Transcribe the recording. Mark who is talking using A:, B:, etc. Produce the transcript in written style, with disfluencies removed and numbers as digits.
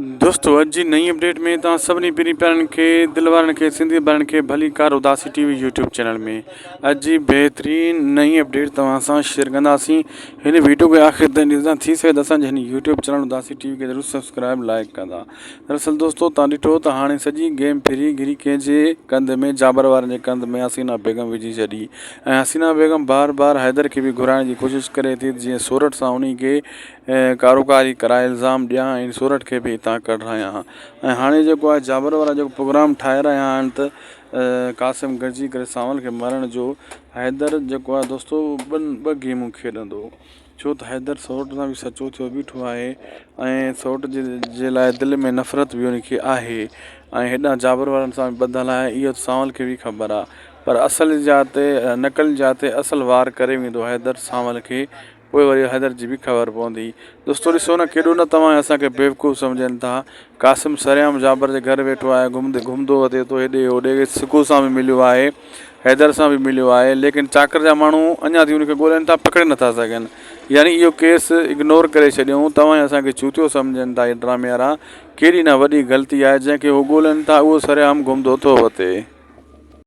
A: दोस्तों अॼु जी नई अपडेट में तव्हां सभिनी पहिरीं प्यारनि खे दिलि वारनि खे सिंधी ॿारनि खे भली कार उदासी टीवी यूट्यूब चैनल में अॼु जी बहितरीन नई अपडेट तव्हां सां शेयर कंदासीं। हिन वीडियो खे आख़िर ताईं ॾिसंदा थी सघे त असांजे हिन यूट्यूब चैनल उदासी टीवी खे ज़रूरु सब्सक्राइब लाइक कंदा। दरअसल दोस्तों तव्हां ॾिठो त हाणे सॼी गेम फिरी घिरी कंहिंजे कंध में जाबर वारनि जे कंध में हसीना बेगम विझी छॾी ऐं हसीना बेगम बार बार हैदर खे बि घुराइण जी कोशिशि करे थी जीअं सूरत सां उन खे कारोबारी कराए इल्ज़ाम ॾियां ऐं सूरत खे बि हितां कढायां। ऐं हाणे जेको आहे जाबर वारा जेको प्रोग्राम ठाहे रहिया आहिनि त क़ासिम गॾिजी करे सांवल खे मारण जो हैदर जेको आहे दोस्तो ॿ गेमूं खेॾंदो छो त हैदर सौट सां बि सचो थियो बीठो आहे ऐं सौट जे लाइ दिलि में नफ़रत बि उनखे आहे ऐं हेॾा जाबर वारनि सां ॿधल आहे इहो सांवल खे बि ख़बर आहे। पर असल जाते नकल जाते असल वार करे वेंदो हैदर सांवल खे पोइ वरी हैदर जी बि ख़बर पवंदी। दोस्तो ॾिसो न केॾो न तव्हां असांखे बेवकूफ़ सम्झनि था। क़ासिम सरेआम जाबर जे घर वेठो आहे घुमंदो वधे थो हेॾे होॾे सिकू सां बि मिलियो आहे हैदर सां बि मिलियो आहे लेकिन चाकर जा माण्हू अञा ताईं उनखे ॻोल्हनि था पकिड़े नथा सघनि। यानी इहो केस इग्नोर करे छॾियूं तव्हां असांखे चूतियो सम्झनि था इहे ड्रामे वारा। कहिड़ी न वॾी ग़लती आहे जंहिंखे उहो ॻोल्हनि था उहो सरेआम घुमंदो थो वठे।